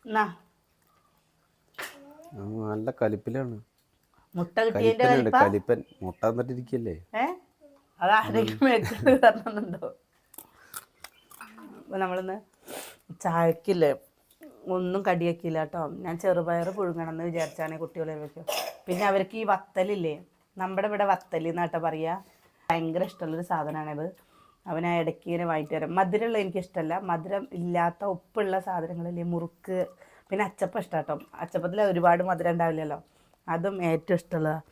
എന്നാ നല്ല കലിപ്പിലാണ്. മുട്ട കിട്ടിയതിന്റെ കലിപ്പ. കലിപ്പൻ മുട്ട തന്നിട്ടിരിക്കല്ലേ. അത് ആരെങ്കിലും മേടിച്ചിട്ട് തരണുണ്ടോ? അപ്പോൾ നമ്മളിന്ന് ചായക്കില്ലേ ഒന്നും കടിയാക്കിയില്ല കേട്ടോ. ഞാൻ ചെറുപയർ പുഴുങ്ങണം എന്ന് വിചാരിച്ചാണ് കുട്ടികളെ വെക്കും. പിന്നെ അവർക്ക് ഈ വത്തലില്ലേ, നമ്മുടെ ഇവിടെ വത്തൽ എന്നാട്ടോ പറയുക. ഭയങ്കര ഇഷ്ടമുള്ളൊരു സാധനമാണിത്. അവൻ ആ ഇടയ്ക്ക് ഇങ്ങനെ വാങ്ങിട്ട് വരാം. മധുരമുള്ള എനിക്കിഷ്ടമല്ല, മധുരം ഇല്ലാത്ത ഉപ്പുള്ള സാധനങ്ങളില്ലേ, മുറുക്ക്, പിന്നെ അച്ചപ്പം ഇഷ്ടം കേട്ടോ. അച്ചപ്പത്തിൽ ഒരുപാട് മധുരം ഉണ്ടാവില്ലല്ലോ, അതും ഏറ്റവും ഇഷ്ടമുള്ളതാണ്.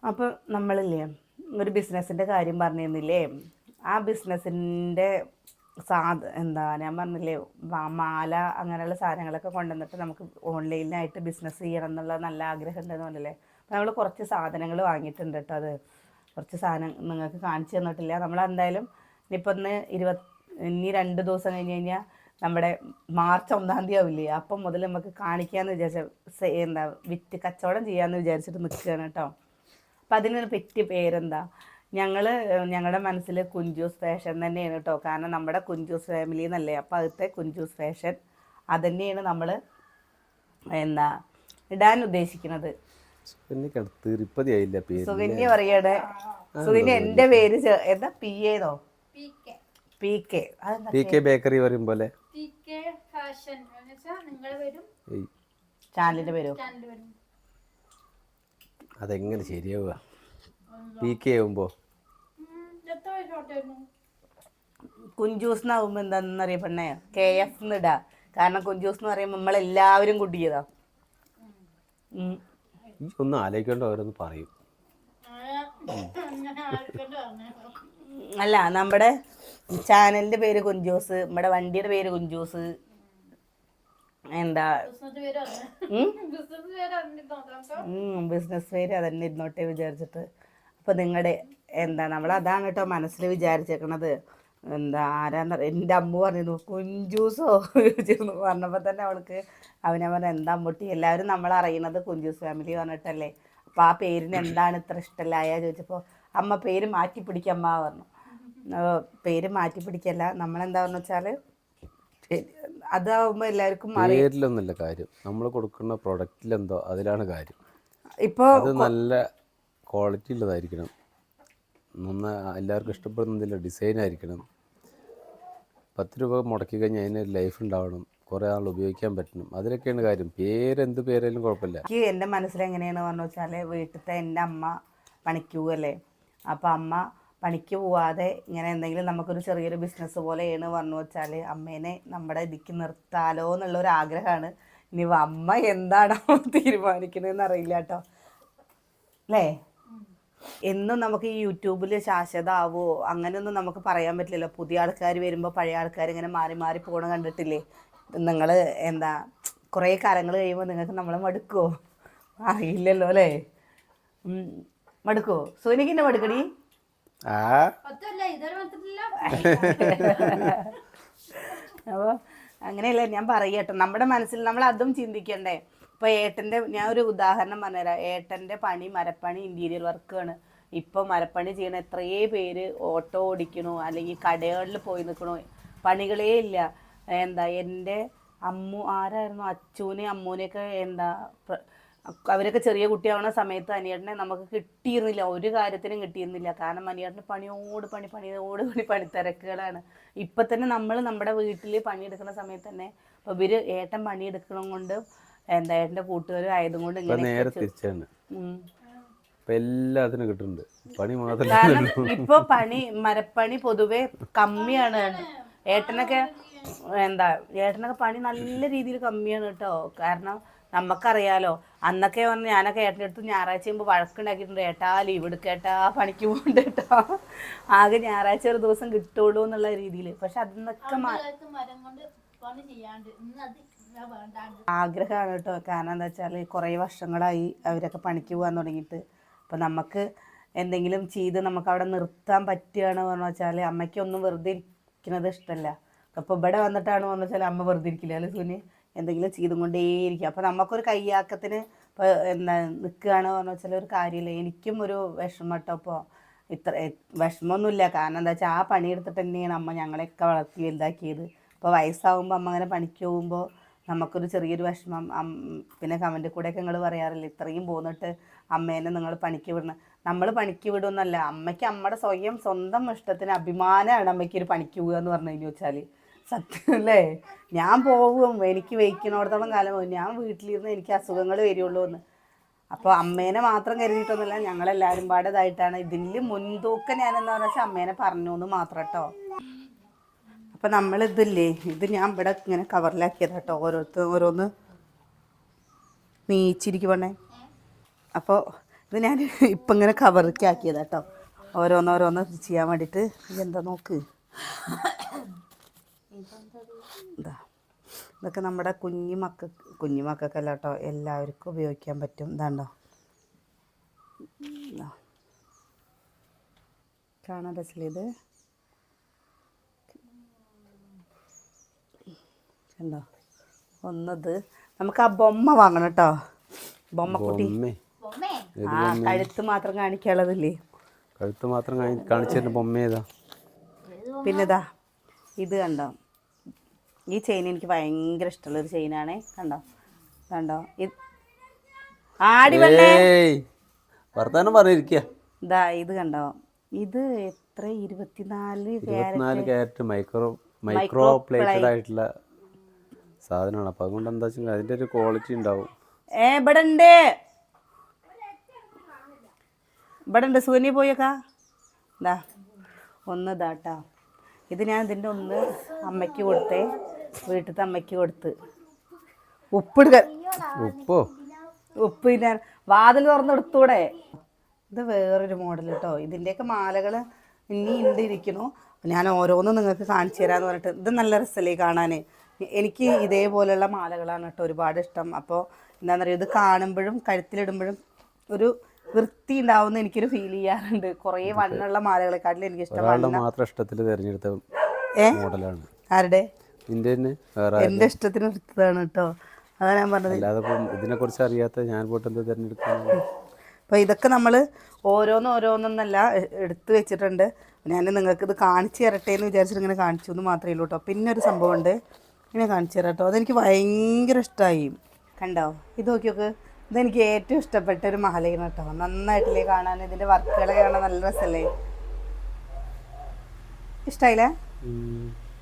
അപ്പോൾ നമ്മളില്ലേ ഒരു ബിസിനസ്സിൻ്റെ കാര്യം പറഞ്ഞിരുന്നില്ലേ, ആ ബിസിനസ്സിൻ്റെ എന്താ ഞാൻ പറഞ്ഞില്ലേ, മാല അങ്ങനെയുള്ള സാധനങ്ങളൊക്കെ കൊണ്ടുവന്നിട്ട് നമുക്ക് ഓൺലൈനിലായിട്ട് ബിസിനസ് ചെയ്യണം എന്നുള്ള നല്ല ആഗ്രഹം ഉണ്ടെന്ന് പറഞ്ഞില്ലേ. അപ്പോൾ നമ്മൾ കുറച്ച് സാധനങ്ങൾ വാങ്ങിയിട്ടുണ്ട് കേട്ടോ. അത് കുറച്ച് സാധനം നിങ്ങൾക്ക് കാണിച്ചു തന്നിട്ടില്ല. നമ്മളെന്തായാലും ഇനിയിപ്പോൾ ഇനി 2 ദിവസം കഴിഞ്ഞ് കഴിഞ്ഞാൽ നമ്മുടെ മാർച്ച് 1-ാം തീയതി ആവില്ലേ, അപ്പം മുതൽ നമുക്ക് കാണിക്കാമെന്ന് വിചാരിച്ച എന്താ വിറ്റ് കച്ചവടം ചെയ്യാമെന്ന് വിചാരിച്ചിട്ട് നിൽക്കുകയാണ് കേട്ടോ. അപ്പം അതിനൊരു പറ്റിയ പേരെന്താ, ഞങ്ങളുടെ മനസ്സിൽ കുഞ്ചൂസ് ഫാഷൻ തന്നെയാണ് കേട്ടോ. കാരണം നമ്മുടെ കുഞ്ചൂസ് ഫാമിലി എന്നല്ലേ, അപ്പോൾ അതിലത്തെ കുഞ്ചൂസ് ഫാഷൻ അത് തന്നെയാണ് നമ്മൾ എന്താ ഇടാൻ ഉദ്ദേശിക്കുന്നത്. സുകന്യ പറയണേ, സുകന്യ എൻ്റെ പേര് എന്താ PA PK ബേക്കറി പറയും പോലെ ചാനലിൻ്റെ പേരോ? അതെങ്ങനെ ശരിയാവുക? PK ആവുമ്പോൾ കുഞ്ചൂസ് എന്നാവുമ്പോൾ എന്താണെന്നറിയപ്പെടണേ, KF എന്നിടാ. കാരണം കുഞ്ചൂസ് എന്ന് പറയുമ്പോൾ നമ്മളെല്ലാവരും കുട്ടിയതാ. ഒന്ന് ആലോചിക്കേണ്ട ഓരോന്ന് പറയും. അല്ല, നമ്മുടെ ചാനലിന്റെ പേര് കുഞ്ചൂസ്, നമ്മുടെ വണ്ടിയുടെ പേര് കുഞ്ചൂസ്, എന്താ ബിസിനസ് പേര് അതന്നെ ഇരുന്നോട്ടെ വിചാരിച്ചിട്ട്. അപ്പോൾ നിങ്ങളുടെ എന്താ നമ്മളതാണ് കേട്ടോ മനസ്സിൽ വിചാരിച്ചേക്കണത്. എന്താ ആരാന്ന് എൻ്റെ അമ്മ പറഞ്ഞിരുന്നു കുഞ്ചൂസോ ചോദിച്ചിരുന്നു. പറഞ്ഞപ്പോൾ തന്നെ അവൾക്ക് അവനെ പറഞ്ഞ എന്താ അമ്മൂട്ടി, എല്ലാവരും നമ്മളറിയണത് കുഞ്ചൂസ് ഫാമിലി പറഞ്ഞിട്ടല്ലേ, അപ്പോൾ ആ പേരിന് എന്താണ് ഇത്ര ഇഷ്ടമല്ലായ ചോദിച്ചപ്പോൾ അമ്മ പേര് മാറ്റി പിടിക്കമ്മ പറഞ്ഞു. പേര് മാറ്റി പിടിക്കല്ല, നമ്മളെന്താ പറഞ്ഞു വെച്ചാൽ അതാവുമ്പോൾ എല്ലാവർക്കും പേരിലൊന്നുമില്ല കാര്യം, നമ്മൾ കൊടുക്കുന്ന പ്രൊഡക്റ്റിലെന്തോ അതിലാണ് കാര്യം. ഇപ്പോൾ അത് നല്ല ക്വാളിറ്റി ഉള്ളതായിരിക്കണം, എല്ലാവർക്കും ഇഷ്ടപ്പെടുന്നതില്ല ഡിസൈൻ ആയിരിക്കണം. 10 രൂപ മുടക്കി കഴിഞ്ഞാൽ അതിന് ലൈഫ് ഉണ്ടാവണം, കുറേ ആൾ ഉപയോഗിക്കാൻ പറ്റണം, അതിലൊക്കെയാണ് കാര്യം. പേരെന്ത് പേരായാലും കുഴപ്പമില്ല. എനിക്ക് എൻ്റെ മനസ്സിലെങ്ങനെയാണ് പറഞ്ഞു വെച്ചാൽ, വീട്ടിലത്തെ എൻ്റെ അമ്മ പണിക്ക് പോവല്ലേ, അപ്പോൾ അമ്മ പണിക്ക് പോവാതെ ഇങ്ങനെ എന്തെങ്കിലും നമുക്കൊരു ചെറിയൊരു ബിസിനസ് പോലെയാണ് പറഞ്ഞു വെച്ചാൽ അമ്മേനെ നമ്മുടെ ഇതിക്ക് നിർത്താലോ എന്നുള്ളൊരു ആഗ്രഹമാണ്. ഇനി അമ്മ എന്താണോ തീരുമാനിക്കണമെന്ന് അറിയില്ല കേട്ടോ അല്ലേ. എന്നും നമുക്ക് ഈ യൂട്യൂബിൽ ശാശ്വത ആവോ അങ്ങനെയൊന്നും നമുക്ക് പറയാൻ പറ്റില്ലല്ലോ. പുതിയ ആൾക്കാർ വരുമ്പോൾ പഴയ ആൾക്കാർ ഇങ്ങനെ മാറി മാറി പോകണം കണ്ടിട്ടില്ലേ നിങ്ങൾ. എന്താ കുറേ കാലങ്ങൾ കഴിയുമ്പോൾ നിങ്ങൾക്ക് നമ്മളെ മടുക്കുമോ അറിയില്ലല്ലോ അല്ലേ. മടുക്കുമോ? സോനിക്കിൻ്റെ മടുക്കടി. അപ്പോൾ അങ്ങനെയല്ല ഞാൻ പറയട്ടെ, നമ്മുടെ മനസ്സിൽ നമ്മൾ അതും ചിന്തിക്കണ്ടേ. ഇപ്പോൾ ഏട്ടൻ്റെ ഞാൻ ഒരു ഉദാഹരണം പറഞ്ഞുതരാം. ഏട്ടൻ്റെ പണി മരപ്പണി ഇൻറ്റീരിയർ വർക്കാണ്. ഇപ്പോൾ മരപ്പണി ചെയ്യണ എത്രയേ പേര് ഓട്ടോ ഓടിക്കണു, അല്ലെങ്കിൽ കടകളിൽ പോയി നിൽക്കണു, പണികളേ ഇല്ല. എന്താ എൻ്റെ ആരായിരുന്നു അച്ചൂനെ അമ്മൂനെയൊക്കെ എന്താ അവരൊക്കെ ചെറിയ കുട്ടിയാവുന്ന സമയത്ത് അനിയേട്ടനെ നമുക്ക് കിട്ടിയിരുന്നില്ല, ഒരു കാര്യത്തിനും കിട്ടിയിരുന്നില്ല. കാരണം അനിയേട്ടന് പണിയോട് പണി തിരക്കുകളാണ്. ഇപ്പം തന്നെ നമ്മൾ നമ്മുടെ വീട്ടിൽ പണിയെടുക്കുന്ന സമയത്ത് തന്നെ ഇപ്പോൾ ഇവർ ഏട്ടൻ പണിയെടുക്കണം കൊണ്ട് എന്താ ഏട്ടൻ്റെ കൂട്ടുകാരും ആയതും കൊണ്ട് എല്ലാത്തിനും കിട്ടുന്നുണ്ട് പണി മാത്രം. കാരണം ഇപ്പോൾ മരപ്പണി പൊതുവെ കമ്മിയാണ്. ഏട്ടനൊക്കെ പണി നല്ല രീതിയിൽ കമ്മിയാണ് കേട്ടോ. കാരണം നമുക്കറിയാലോ, അന്നൊക്കെ പറഞ്ഞ് ഞാനൊക്കെ ഏട്ടൻ്റെ അടുത്ത് ഞായറാഴ്ച ചെയ്യുമ്പോൾ വഴക്കുണ്ടാക്കിയിട്ടുണ്ട്, ഏട്ടാ ലീവ് എടുക്കേട്ടാ പണിക്ക് പോകണ്ട കേട്ടോ, ആകെ ഞായറാഴ്ച ഒരു ദിവസം കിട്ടുള്ളൂ എന്നുള്ള രീതിയിൽ. പക്ഷെ അതിന്നൊക്കെ ആഗ്രഹമാണ് കേട്ടോ. കാരണം എന്താ വെച്ചാൽ കുറേ വർഷങ്ങളായി അവരൊക്കെ പണിക്ക് പോകാൻ തുടങ്ങിയിട്ട്. അപ്പം നമുക്ക് എന്തെങ്കിലും ചെയ്ത് നമുക്ക് അവിടെ നിർത്താൻ പറ്റുകയാണ് പറഞ്ഞു വെച്ചാൽ അമ്മയ്ക്കൊന്നും വെറുതെ ഇരിക്കുന്നത് ഇഷ്ടമല്ല. അപ്പോൾ ഇവിടെ വന്നിട്ടാണ് പറഞ്ഞു വെച്ചാൽ അമ്മ വെറുതെ ഇരിക്കില്ല അല്ലേ സുനി, എന്തെങ്കിലും ചെയ്തും കൊണ്ടേയിരിക്കും. അപ്പോൾ നമുക്കൊരു കയ്യാക്കത്തിന് ഇപ്പോൾ എന്താ നിൽക്കുകയാണ് പറഞ്ഞു വെച്ചാൽ ഒരു കാര്യമില്ല. എനിക്കും ഒരു വിഷമം കേട്ടോ. അപ്പോൾ വിഷമമൊന്നുമില്ല, കാരണം എന്താ വെച്ചാൽ ആ പണിയെടുത്തിട്ട് തന്നെയാണ് അമ്മ ഞങ്ങളെയൊക്കെ വളർത്തി വലുതാക്കിയത്. അപ്പോൾ വയസ്സാകുമ്പോൾ അമ്മ അങ്ങനെ പണിക്ക് പോകുമ്പോൾ നമുക്കൊരു ചെറിയൊരു വിഷമം. പിന്നെ കമൻറ്റിൽ കൂടെയൊക്കെ നിങ്ങൾ പറയാറില്ല ഇത്രയും പോന്നിട്ട് അമ്മേനെ നിങ്ങൾ പണിക്ക് വിടണം. നമ്മൾ പണിക്ക് വിടുമെന്നല്ല, അമ്മയ്ക്ക് അമ്മയുടെ സ്വന്തം ഇഷ്ടത്തിന് അഭിമാനമാണ് അമ്മയ്ക്ക് ഒരു പണിക്ക് പോകുക എന്ന് പറഞ്ഞു കഴിഞ്ഞു വെച്ചാൽ. സത്യം അല്ലേ? ഞാൻ പോകും, എനിക്ക് വയ്ക്കണോടത്തോളം കാലം പോകും, ഞാൻ വീട്ടിലിരുന്ന് എനിക്ക് അസുഖങ്ങൾ വരുള്ളൂ എന്ന്. അപ്പോൾ അമ്മേനെ മാത്രം കരുതിയിട്ടൊന്നുമില്ല, ഞങ്ങളെല്ലാവരും പാടേതായിട്ടാണ്. ഇതിൽ മുൻതൂക്കം ഞാനെന്താ വെച്ചാൽ അമ്മേനെ പറഞ്ഞു എന്ന് മാത്രം കേട്ടോ. അപ്പോൾ നമ്മളിതില്ലേ, ഇത് ഞാൻ ഇവിടെ ഇങ്ങനെ കവറിലാക്കിയതാ കേട്ടോ. ഓരോന്ന് നീച്ചിരിക്കും വേണേ. അപ്പോൾ ഇത് ഞാൻ ഇപ്പം ഇങ്ങനെ കവറിലേക്ക് ആക്കിയതാ കേട്ടോ, ഓരോന്നോരോന്ന് ചെയ്യാൻ വേണ്ടിയിട്ട്. ഇതെന്താ നോക്ക്, ഇതാ ഇതൊക്കെ നമ്മുടെ കുഞ്ഞു മക്കൾക്കല്ല കേട്ടോ, എല്ലാവർക്കും ഉപയോഗിക്കാൻ പറ്റും. ഇതാണ്ടോ, കാണാൻ രസമില്ല ഇത്? കണ്ടോ? ഒന്നത് നമുക്ക് ആ ബൊമ്മ വാങ്ങണം കേട്ടോ, ബൊമ്മക്കുട്ടി. ആ കഴുത്ത് മാത്രം കാണിക്കാനുള്ളതില്ലേ, കഴുത്ത് മാത്രം കാണിച്ചു ബൊമ്മ ഏതാ? പിന്നെതാ ഇത് കണ്ടോ, ഈ ചെയിൻ എനിക്ക് ഭയങ്കര ഇഷ്ടമുള്ളൊരു ചെയിനാണേ. കണ്ടോ ഇത് ആടി വന്നേ വർത്താനം പറഞ്ഞിരിക്കുക. ഇതാ ഇത് കണ്ടോ, ഇത് എത്ര 24 ക്യാരറ്റ് മൈക്രോ പ്ലേറ്റഡ് ആയിട്ടുള്ള സാധനമാണ്. അപ്പം അതുകൊണ്ട് എന്താ വെച്ചാൽ അതിൻ്റെ ഒരു ക്വാളിറ്റി ഉണ്ടാവും. ഇവിടെ ഉണ്ട് സൂനി പോയേക്കാ. ഇതാ ഒന്ന് ഇതാട്ടാ, ഇത് ഞാൻ ഇതിൻ്റെ ഒന്ന് അമ്മയ്ക്ക് കൊടുത്തേ, വീട്ടിലത്തെ അമ്മയ്ക്ക് കൊടുത്ത്. ഉപ്പ് ഞാൻ വാതിൽ തുറന്നെടുത്തൂടെ. ഇത് വേറൊരു മോഡൽ കേട്ടോ. ഇതിൻ്റെയൊക്കെ മാലകൾ ഇനി ഇരിക്കുന്നു. ഞാൻ ഓരോന്നും നിങ്ങൾക്ക് കാണിച്ചു തരാമെന്ന് പറഞ്ഞിട്ട്. ഇത് നല്ല രസമല്ലേ കാണാൻ. എനിക്ക് ഇതേപോലെയുള്ള മാലകളാണ് കേട്ടോ ഒരുപാട് ഇഷ്ടം. അപ്പോൾ എന്താണെന്ന് പറയുക, ഇത് കാണുമ്പോഴും കഴുത്തിലിടുമ്പോഴും ഒരു വൃത്തി ഉണ്ടാവുന്ന എനിക്കൊരു ഫീൽ ചെയ്യാറുണ്ട്. കുറേ വണ്ണുള്ള മാലകളെക്കാട്ടിലും എനിക്കിഷ്ടം മാത്രം ഇഷ്ടത്തിൽ തിരഞ്ഞെടുത്ത മോഡലാണ്. ആരുടെ? എൻ്റെ ഇഷ്ടത്തിന് എടുത്തതാണ് കേട്ടോ. അതാണ് ഞാൻ പറഞ്ഞത്. അല്ലാതെ ഇതിനെക്കുറിച്ച് അറിയാത്ത ഞാൻ പോയിട്ട് എന്താ തിരഞ്ഞെടുക്കുന്നത്? അപ്പോൾ ഇതൊക്കെ നമ്മൾ ഓരോന്നോരോന്നല്ല എടുത്ത് വെച്ചിട്ടുണ്ട്. ഞാൻ നിങ്ങൾക്ക് ഇത് കാണിച്ചു തരട്ടെ എന്ന് വിചാരിച്ചിട്ട് ഇങ്ങനെ കാണിച്ചു എന്ന് മാത്രമേ ഉള്ളൂ കേട്ടോ. പിന്നെ ഒരു സംഭവമുണ്ട്, ഇങ്ങനെ കാണിച്ചു തരാം കേട്ടോ. അതെനിക്ക് ഭയങ്കര ഇഷ്ടമായി. കണ്ടോ, ഇത് നോക്കിയൊക്കെ. ഇതെനിക്ക് ഏറ്റവും ഇഷ്ടപ്പെട്ട ഒരു മാലയാണ് കേട്ടോ. നന്നായിട്ടില്ലേ കാണാൻ, ഇതിൻ്റെ വർക്കുകളൊക്കെ കാണാൻ നല്ല രസമല്ലേ? ഇഷ്ടമായില്ലേ?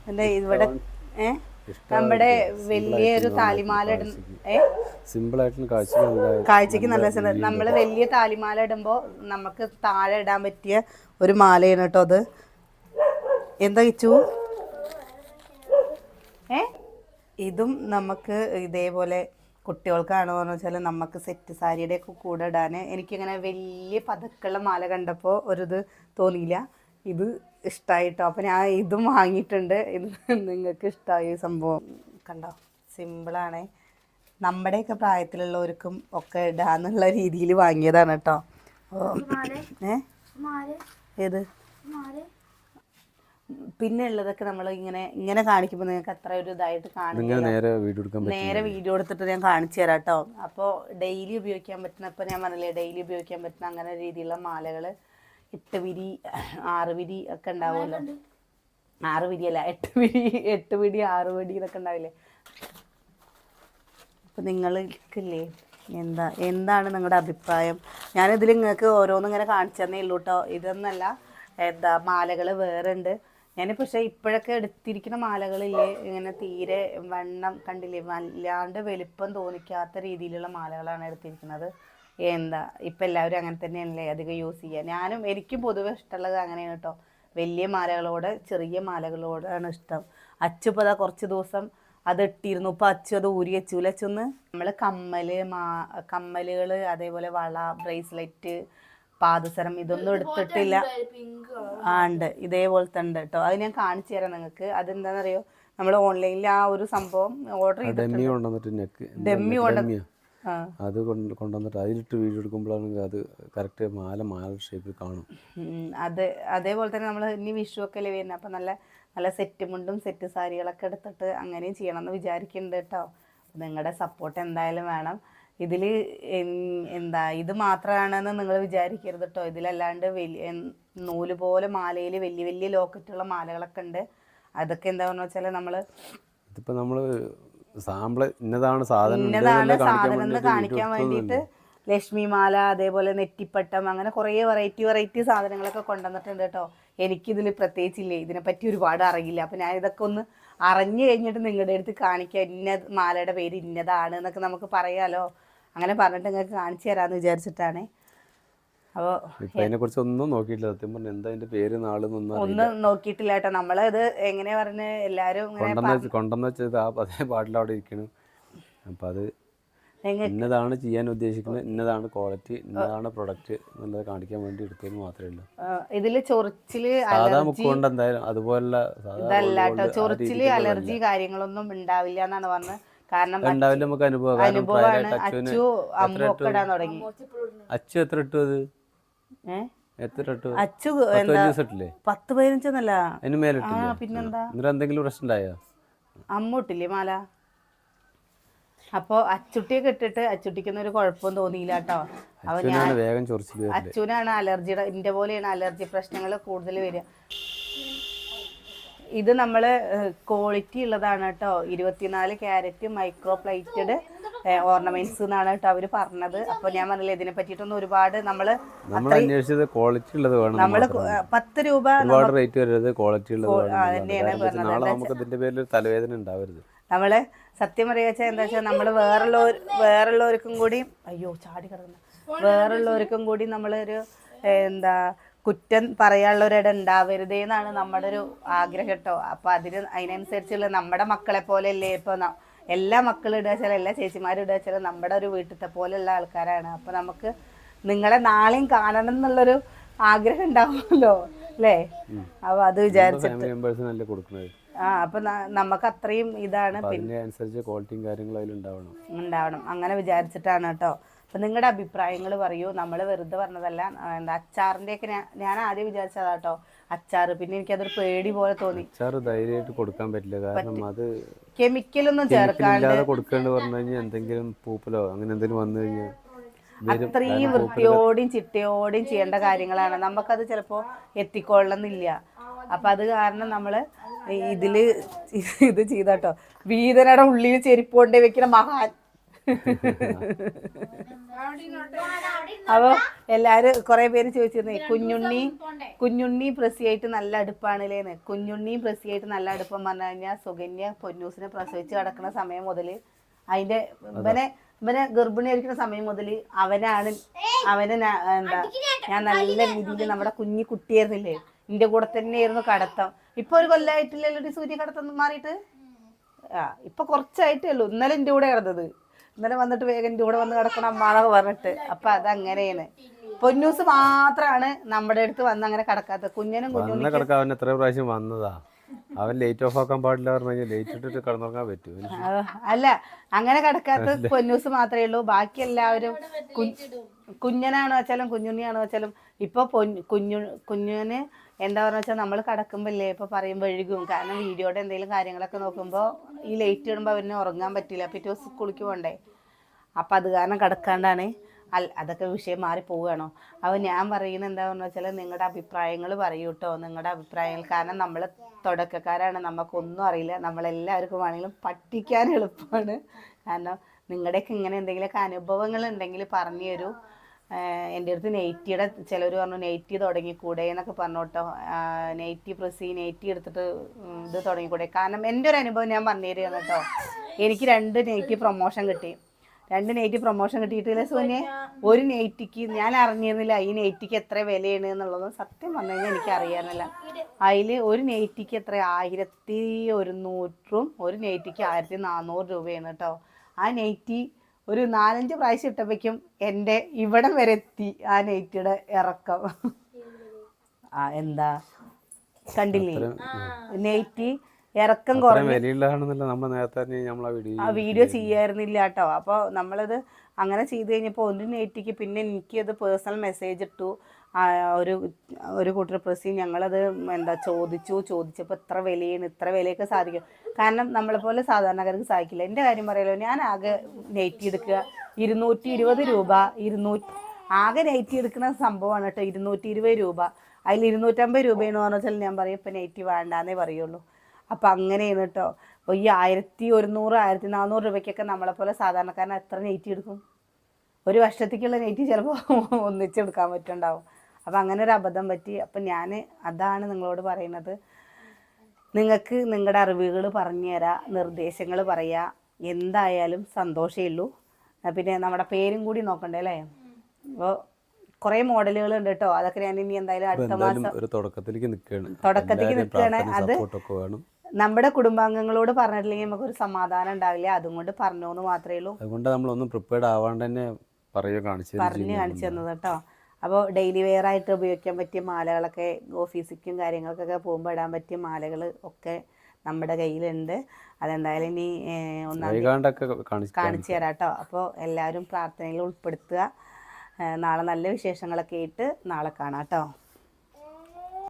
എൻ്റെ ഇവിടെ നമ്മുടെ വലിയൊരു താലിമാല കാഴ്ചക്ക് നല്ല രസമുണ്ട്. നമ്മൾ വലിയ താലിമാല ഇടുമ്പോൾ നമുക്ക് താഴെ ഇടാൻ പറ്റിയ ഒരു മാലയാണ് കേട്ടോ അത്. എന്താ കിച്ചു? ഇതും നമുക്ക് ഇതേപോലെ കുട്ടികൾക്കാണോ എന്ന് വെച്ചാൽ നമുക്ക് സെറ്റ് സാരിയുടെ ഒക്കെ കൂടെ ഇടാൻ. എനിക്കിങ്ങനെ വലിയ പതക്കുള്ള മാല കണ്ടപ്പോൾ ഒരിത് തോന്നിയില്ല, ഇത് ഇഷ്ടമായിട്ടോ. അപ്പോൾ ഞാൻ ഇതും വാങ്ങിയിട്ടുണ്ട്. ഇത് നിങ്ങൾക്ക് ഇഷ്ടമായി സംഭവം. കണ്ടോ, സിമ്പിളാണ്. നമ്മുടെയൊക്കെ പ്രായത്തിലുള്ളവർക്കും ഒക്കെ ഇടാന്നുള്ള രീതിയിൽ വാങ്ങിയതാണ് കേട്ടോ. ഏത് പിന്നെ ഉള്ളതൊക്കെ നമ്മൾ ഇങ്ങനെ കാണിക്കുമ്പോൾ നിങ്ങൾക്ക് അത്ര ഒരു ഇതായിട്ട് കാണില്ല. നേരെ വീഡിയോ എടുത്തിട്ട് ഞാൻ കാണിച്ചു തരാം കേട്ടോ. അപ്പോൾ ഡെയിലി ഉപയോഗിക്കാൻ പറ്റുന്ന, ഇപ്പോൾ ഞാൻ പറഞ്ഞില്ലേ ഡെയിലി ഉപയോഗിക്കാൻ പറ്റുന്ന അങ്ങനെ രീതിയിലുള്ള മാലകൾ 8 വിരി 6 വിരി ഒക്കെ ഉണ്ടാവുമല്ലോ. 6 വിരിയല്ല 8 വിരി 6 വിരി ഇതൊക്കെ ഉണ്ടാവില്ലേ. അപ്പം നിങ്ങൾക്കില്ലേ എന്താണ് നിങ്ങളുടെ അഭിപ്രായം? ഞാനിതിൽ നിങ്ങൾക്ക് ഓരോന്നിങ്ങനെ കാണിച്ചു തന്നേ ഉള്ളൂ കേട്ടോ. ഇതൊന്നല്ല, മാലകൾ വേറെ ഉണ്ട്. ഞാൻ പക്ഷേ ഇപ്പോഴൊക്കെ എടുത്തിരിക്കുന്ന മാലകളില്ലേ, ഇങ്ങനെ തീരെ വണ്ണം കണ്ടില്ലേ, വല്ലാണ്ട് വലിപ്പം തോന്നിക്കാത്ത രീതിയിലുള്ള മാലകളാണ് എടുത്തിരിക്കുന്നത്. ഇപ്പം എല്ലാവരും അങ്ങനെ തന്നെയല്ലേ അധികം യൂസ് ചെയ്യുക. എനിക്കും പൊതുവെ ഇഷ്ടമുള്ളത് അങ്ങനെയാണ് കേട്ടോ. വലിയ മാലകളോട് ചെറിയ മാലകളോടാണ് ഇഷ്ടം. അച്ചുപ്പോൾ അതാ കുറച്ച് ദിവസം അത് ഇട്ടിരുന്നു, ഇപ്പോൾ അച്ചു അത് ഊരി വെച്ചൊന്ന്. നമ്മൾ കമ്മലുകൾ അതേപോലെ വള, ബ്രേസ്ലെറ്റ്, പാദസരം ഇതൊന്നും എടുത്തിട്ടില്ല. ഉണ്ട്, ഇതേപോലത്തെ ഉണ്ട് കേട്ടോ. അത് ഞാൻ കാണിച്ചു തരാം നിങ്ങൾക്ക്. അതെന്താണെന്നറിയോ, നമ്മൾ ഓൺലൈനിൽ ആ ഒരു സംഭവം ഓർഡർ ചെയ്തിട്ടുണ്ട്. ഡെമ്മി അത് കൊണ്ടുവന്നിട്ട് അതിലിട്ട് വീഡിയോ എടുക്കുമ്പോഴാണ് അത് കറക്റ്റ് മാല ഷേപ്പിൽ കാണും. അതേപോലെ തന്നെ നമ്മൾ ഇനി വിഷു ഒക്കെ അല്ലേ വരുന്നത്, അപ്പം നല്ല സെറ്റ് മുണ്ടും സെറ്റ് സാരികളൊക്കെ എടുത്തിട്ട് അങ്ങനെയും ചെയ്യണമെന്ന് വിചാരിക്കുന്നുണ്ട് കേട്ടോ. നിങ്ങളുടെ സപ്പോർട്ട് എന്തായാലും വേണം. ഇതിൽ ഇത് മാത്രമാണെന്ന് നിങ്ങൾ വിചാരിക്കരുത് കേട്ടോ. ഇതിലല്ലാണ്ട് നൂല് പോലെ മാലയിൽ വലിയ വലിയ ലോക്കറ്റുള്ള മാലകളൊക്കെ ഉണ്ട്. അതൊക്കെ എന്താണെന്ന് വെച്ചാൽ നമ്മൾ ഇതിപ്പോൾ നമ്മൾ സാമ്പിള് ഇന്നതാണ് സാധനം ഇന്നതാണ് സാധനം എന്ന് കാണിക്കാൻ വേണ്ടിയിട്ട് ലക്ഷ്മിമാല, അതേപോലെ നെറ്റിപ്പട്ടം, അങ്ങനെ കുറേ വെറൈറ്റി സാധനങ്ങളൊക്കെ കൊണ്ടുവന്നിട്ടുണ്ട് കേട്ടോ. എനിക്കിതിൽ പ്രത്യേകിച്ചില്ലേ ഇതിനെപ്പറ്റി ഒരുപാട് അറിയില്ല. അപ്പോൾ ഞാൻ ഇതൊക്കെ ഒന്ന് അറിഞ്ഞു കഴിഞ്ഞിട്ട് നിങ്ങളുടെ അടുത്ത് കാണിക്കാം. ഇന്ന മാലയുടെ പേര് ഇന്നതാണ് എന്നൊക്കെ നമുക്ക് പറയാലോ. അങ്ങനെ പറഞ്ഞിട്ട് നിങ്ങൾക്ക് കാണിച്ചു തരാമെന്ന് വിചാരിച്ചിട്ടാണ്. അപ്പോൾ അതിനെക്കുറിച്ച് ഒന്നും നോക്കിയിട്ടില്ല സത്യം പറഞ്ഞാൽ. എന്താ അതിൻ്റെ പേര് ഒന്നും നോക്കിയിട്ടില്ല കേട്ടോ. നമ്മളത് എങ്ങനെ പറഞ്ഞ് എല്ലാവരും കൊണ്ടെന്ന് വെച്ചത് അതേ പാട്ടിൽ അവിടെ ഇരിക്കണം. അപ്പം അത് ഇന്നതാണ് ചെയ്യാൻ ഉദ്ദേശിക്കുന്നത്, ഇന്നതാണ് ക്വാളിറ്റി, ഇന്നതാണ് പ്രൊഡക്റ്റ് എന്നുള്ളത് കാണിക്കാൻ വേണ്ടി എടുത്തതെന്ന് മാത്രമേ ഉള്ളൂ. ഇതില് ചൊറിച്ചില് സാധാ മുക്ക് കൊണ്ട് എന്തായാലും അതുപോലുള്ള ഇതല്ല കേട്ടോ. ചൊറിച്ചില് അലർജി കാര്യങ്ങളൊന്നും ഉണ്ടാവില്ല എന്നാണ് പറഞ്ഞത്. കാരണം ഉണ്ടാവില്ല, നമുക്ക് അനുഭവമാണ്. അച്ചു അമ്മ ഒക്കെ ഇടാൻ തുടങ്ങി. അച്ചു എത്ര ഇട്ടു? അത് എത്ര ഇട്ടു? അച്ചു എന്താ 10-15 അതിന് മേലെ ഇട്ടില്ല. പിന്നെന്താ? എന്നിട്ട് എന്തെങ്കിലും പ്രശ്നം ഉണ്ടായോ? അമ്മ ഇട്ടില്ലേ മാല? അപ്പോൾ അച്ചുട്ടിയൊക്കെ ഇട്ടിട്ട് അച്ചുട്ടിക്കൊന്നും ഒരു കുഴപ്പവും തോന്നിയില്ല കേട്ടോ. അപ്പോൾ ഞാൻ വേഗം ചൊറിച്ചിൽ അച്ചുവിനാണ് അലർജിയുടെ, ഇന്റെ പോലെയാണ് അലർജി പ്രശ്നങ്ങൾ കൂടുതൽ വരിക. ഇത് നമ്മൾ ക്വാളിറ്റി ഉള്ളതാണ് കേട്ടോ. 24 ക്യാരറ്റ് മൈക്രോ പ്ലേറ്റഡ് ഓർണമെന്റ്സ് എന്നാണ് കേട്ടോ അവർ പറഞ്ഞത്. അപ്പോൾ ഞാൻ പറഞ്ഞില്ലേ ഇതിനെ പറ്റിയിട്ടൊന്നും ഒരുപാട് നമ്മൾ അന്വേഷിച്ചത് ക്വാളിറ്റി ഉള്ളത് വേണം. നമ്മൾ 10 രൂപ ഒരുപാട് റേറ്റ് വരരുത്, ക്വാളിറ്റി ഉള്ളത് വേണം. നാളെ നമുക്ക് ഇതിന്റെ പേരിൽ തലവേദന ഉണ്ടാവരുത്. നമ്മള് സത്യം പറയാച്ചാൽ എന്താ വെച്ചാൽ നമ്മൾ വേറുള്ളവർക്കും കൂടി വേറുള്ളവർക്കും കൂടി നമ്മളൊരു എന്താ കുറ്റം പറയാനുള്ളവരിട ഉണ്ടാവരുതേ എന്നാണ് നമ്മുടെ ഒരു ആഗ്രഹം കേട്ടോ. അപ്പം അതിനനുസരിച്ചുള്ള നമ്മുടെ മക്കളെ പോലെയല്ലേ ഇപ്പോൾ എല്ലാ മക്കളും ഇടുക വെച്ചാൽ എല്ലാ ചേച്ചിമാരും ഇടുക വെച്ചാൽ നമ്മുടെ ഒരു വീട്ടിലത്തെ പോലെയുള്ള ആൾക്കാരാണ്. അപ്പം നമുക്ക് നിങ്ങളെ നാളെയും കാണണം എന്നുള്ളൊരു ആഗ്രഹം ഉണ്ടാവുമല്ലോ അല്ലേ? അപ്പോൾ അത് വിചാരിച്ചിട്ട് അപ്പൊ നമുക്ക് അത്രയും ഇതാണ്, ക്വാളിറ്റിയും കാര്യങ്ങളും ഉണ്ടാവണം. അങ്ങനെ വിചാരിച്ചിട്ടാണ് കേട്ടോ. അപ്പൊ നിങ്ങളുടെ അഭിപ്രായങ്ങൾ പറയൂ. നമ്മൾ വെറുതെ പറഞ്ഞതല്ല. എന്താ അച്ചാറിന്റെ ഒക്കെ ഞാൻ ആദ്യം വിചാരിച്ചതാ കേട്ടോ അച്ചാറ്. പിന്നെ എനിക്കതൊരു പേടി പോലെ തോന്നി. അച്ചാറ് ധൈര്യമായിട്ട് കൊടുക്കാൻ പറ്റില്ല, കാരണം അത് കെമിക്കലൊന്നും ചേർക്കാണ്ട് കൊടുക്കേണ്ടി പറഞ്ഞു കഴിഞ്ഞാൽ എന്തെങ്കിലും പൂപ്പലോ അങ്ങനെ എന്തെങ്കിലും വന്നു കഴിഞ്ഞാൽ അത്രയും വൃത്തിയോടെയും ചിട്ടയോടെയും ചെയ്യേണ്ട കാര്യങ്ങളാണ്. നമുക്കത് ചിലപ്പോൾ എത്തിക്കൊള്ളണമെന്നില്ല. അപ്പം അത് കാരണം നമ്മൾ ഇത് ചെയ്തോട്ടോ. വീതനയുടെ ഉള്ളിൽ ചെരുപ്പ് കൊണ്ടേ വെക്കണ മഹാൻ. അപ്പോൾ എല്ലാവരും കുറേ പേര് ചോദിച്ചിരുന്നേ കുഞ്ഞുണ്ണി പ്രസിയായിട്ട് നല്ല അടുപ്പാണില്ലേന്ന്. കുഞ്ഞുണ്ണിയും പ്രസിയായിട്ട് നല്ല അടുപ്പം പറഞ്ഞു കഴിഞ്ഞാൽ സുകന്യ പൊന്നൂസിനെ പ്രസവിച്ച് കിടക്കുന്ന സമയം മുതൽ അതിൻ്റെ ഇവനെ ഗർഭിണിയായിരിക്കുന്ന സമയം മുതൽ അവനെ എന്താ ഞാൻ നല്ല രീതിയിൽ നമ്മുടെ കുട്ടിയായിരുന്നില്ലേ, എൻ്റെ കൂടെ തന്നെയായിരുന്നു കടത്തം. ഇപ്പൊ ഒരു കൊല്ലമായിട്ടില്ലല്ലോ സൂര്യ കടത്തം മാറിയിട്ട്. ഇപ്പൊ കുറച്ചായിട്ടേ ഉള്ളൂ. ഇന്നലെ എൻ്റെ കൂടെ കിടന്നത്. ഇന്നലെ വന്നിട്ട് വേഗം എൻ്റെ കൂടെ വന്ന് കിടക്കണം അമ്മാന്നൊക്കെ പറഞ്ഞിട്ട്. അപ്പൊ അതങ്ങനെയാണ്. പൊന്നൂസ് മാത്രമാണ് നമ്മുടെ അടുത്ത് വന്ന് അങ്ങനെ കിടക്കാത്തത്. കുഞ്ഞുണ്ണി എത്ര പ്രാവശ്യം വന്നതാ. അവൻ ലൈറ്റ് ഓഫ് ആക്കാൻ പാടില്ല പറഞ്ഞു, ലൈറ്റ് ഇട്ടിട്ട് കിടന്നുറങ്ങാൻ പറ്റും. അല്ല, അങ്ങനെ കിടക്കാത്ത പൊന്നൂസ് മാത്രമേ ഉള്ളൂ. ബാക്കി എല്ലാവരും കുഞ്ഞനാണോ വെച്ചാലും കുഞ്ഞുണ്ണിയാണോ വെച്ചാലും ഇപ്പൊ കുഞ്ഞുന് എന്താ പറഞ്ഞ വെച്ചാൽ നമ്മൾ കിടക്കുമ്പോഴല്ലേ ഇപ്പൊ പറയുമ്പോൾ ഒഴുകും. കാരണം വീഡിയോയുടെ എന്തെങ്കിലും കാര്യങ്ങളൊക്കെ നോക്കുമ്പോൾ ഈ ലൈറ്റ് ഇടുമ്പോൾ അവന് ഉറങ്ങാൻ പറ്റില്ല. പിറ്റേ ദിവസം സ്കൂളിലേക്ക് പോകണ്ടേ. അപ്പം അത് കാരണം കിടക്കാണ്ടാണ്. അതൊക്കെ വിഷയം മാറി പോവുകയാണോ? അപ്പോൾ ഞാൻ പറയുന്നത് എന്താണെന്ന് വെച്ചാൽ നിങ്ങളുടെ അഭിപ്രായങ്ങൾ പറയൂ കേട്ടോ. നിങ്ങളുടെ അഭിപ്രായങ്ങൾ, കാരണം നമ്മൾ തുടക്കക്കാരാണ്, നമുക്കൊന്നും അറിയില്ല. നമ്മളെല്ലാവർക്കും വേണമെങ്കിലും പറ്റിക്കാൻ എളുപ്പമാണ്. കാരണം നിങ്ങളുടെയൊക്കെ ഇങ്ങനെ എന്തെങ്കിലുമൊക്കെ അനുഭവങ്ങൾ ഉണ്ടെങ്കിൽ പറഞ്ഞു തരൂ. എൻ്റെ അടുത്ത് നെയ്റ്റിയുടെ ചിലർ പറഞ്ഞു നെയ്റ്റി തുടങ്ങിക്കൂടെ എന്നൊക്കെ പറഞ്ഞു കേട്ടോ. നെയ്റ്റി എടുത്തിട്ട് ഇത് തുടങ്ങിക്കൂടെ. കാരണം എൻ്റെ ഒരു അനുഭവം ഞാൻ പറഞ്ഞു തരികയാണ് കേട്ടോ. എനിക്ക് 2 നെയ്റ്റി പ്രൊമോഷൻ കിട്ടി. 2 നെയ്റ്റി പ്രൊമോഷൻ കിട്ടിയിട്ടില്ല സോനിയ. ഒരു നെയ്റ്റിക്ക് ഞാൻ അറിഞ്ഞിരുന്നില്ല ഈ നെയ്റ്റിക്ക് എത്ര വിലയാണ് എന്നുള്ളത്. സത്യം പറഞ്ഞു കഴിഞ്ഞാൽ എനിക്ക് അറിയാറില്ല. അതിൽ ഒരു നെയ്റ്റിക്ക് എത്ര 1100 ഒരു നെയ്റ്റിക്ക് 1400 രൂപയാണ് കേട്ടോ. ആ നെയ്റ്റി ഒരു 4-5 പ്രാവശ്യം ഇട്ടപ്പോഴേക്കും എൻ്റെ ഇവിടം വരെ എത്തി ആ നെയ്റ്റിയുടെ ഇറക്കം. എന്താ കണ്ടില്ലേ നെയ്റ്റി ഇറക്കം ആ വീഡിയോ ചെയ്യായിരുന്നില്ല കേട്ടോ. അപ്പോൾ നമ്മളത് അങ്ങനെ ചെയ്ത് കഴിഞ്ഞപ്പോൾ ഒരു നെയ്റ്റിക്ക് പിന്നെ എനിക്കത് പേഴ്സണൽ മെസ്സേജ് ഇട്ടു ഒരു കൂട്ടർ പ്രസി. ഞങ്ങളത് ചോദിച്ചപ്പോൾ ഇത്ര വിലയാണ്, ഇത്ര വിലയൊക്കെ സാധിക്കും. കാരണം നമ്മളെപ്പോലെ സാധാരണക്കാർക്ക് സാധിക്കില്ല. എൻ്റെ കാര്യം പറയാലോ, ഞാൻ ആകെ നെയ്റ്റി എടുക്കുക 220 രൂപ. ആകെ നെയ്റ്റി എടുക്കുന്ന സംഭവമാണ് കേട്ടോ 220 രൂപ. അതിൽ 250 രൂപയെന്ന് പറഞ്ഞാൽ ഞാൻ പറയും ഇപ്പം നെയ്റ്റി വേണ്ടാന്നേ പറയുള്ളൂ. അപ്പം അങ്ങനെയാണ് കേട്ടോ. അപ്പോൾ ഈ 1100 1400 രൂപയ്ക്കൊക്കെ നമ്മളെപ്പോലെ സാധാരണക്കാരൻ എത്ര നെയ്റ്റി എടുക്കും? ഒരു വർഷത്തേക്കുള്ള നെയ്റ്റി ചിലപ്പോൾ ഒന്നിച്ചെടുക്കാൻ പറ്റുണ്ടാവും. അപ്പം അങ്ങനെ ഒരു അബദ്ധം പറ്റി. അപ്പം ഞാൻ അതാണ് നിങ്ങളോട് പറയുന്നത്. നിങ്ങൾക്ക് നിങ്ങളുടെ അറിവുകൾ പറഞ്ഞു തരാം, നിർദ്ദേശങ്ങൾ പറയുക, എന്തായാലും സന്തോഷമേ ഉള്ളൂ. പിന്നെ നമ്മുടെ പേരും കൂടി നോക്കണ്ടേ അല്ലേ? അപ്പോൾ കുറേ മോഡലുകൾ ഉണ്ട് കേട്ടോ. അതൊക്കെ ഞാൻ ഇനി എന്തായാലും അടുത്ത മാസം ഒരു തുടക്കത്തിലേക്ക് നിൽക്കുകയാണ്. അത് നമ്മുടെ കുടുംബാംഗങ്ങളോട് പറഞ്ഞിട്ടില്ലെങ്കിൽ നമുക്കൊരു സമാധാനം ഉണ്ടാവില്ല. അതുകൊണ്ട് പറഞ്ഞു എന്ന് മാത്രമേ ഉള്ളൂ. അതുകൊണ്ട് നമ്മളൊന്നും പ്രിപ്പയർഡ് ആവാണ്ട് തന്നെ കാണിച്ചു തന്നത് കേട്ടോ. അപ്പോൾ ഡെയിലി വെയർ ആയിട്ട് ഉപയോഗിക്കാൻ പറ്റിയ മാലകളൊക്കെ, ഓഫീസിക്കും കാര്യങ്ങൾക്കൊക്കെ പോകുമ്പോൾ ഇടാൻ പറ്റിയ മാലകൾ ഒക്കെ നമ്മുടെ കയ്യിലുണ്ട്. അതെന്തായാലും ഇനി കാണിച്ചു തരാം കേട്ടോ. അപ്പോൾ എല്ലാവരും പ്രാർത്ഥനയിൽ ഉൾപ്പെടുത്തുക. നാളെ നല്ല വിശേഷങ്ങളൊക്കെ ആയിട്ട് നാളെ കാണാം കേട്ടോ.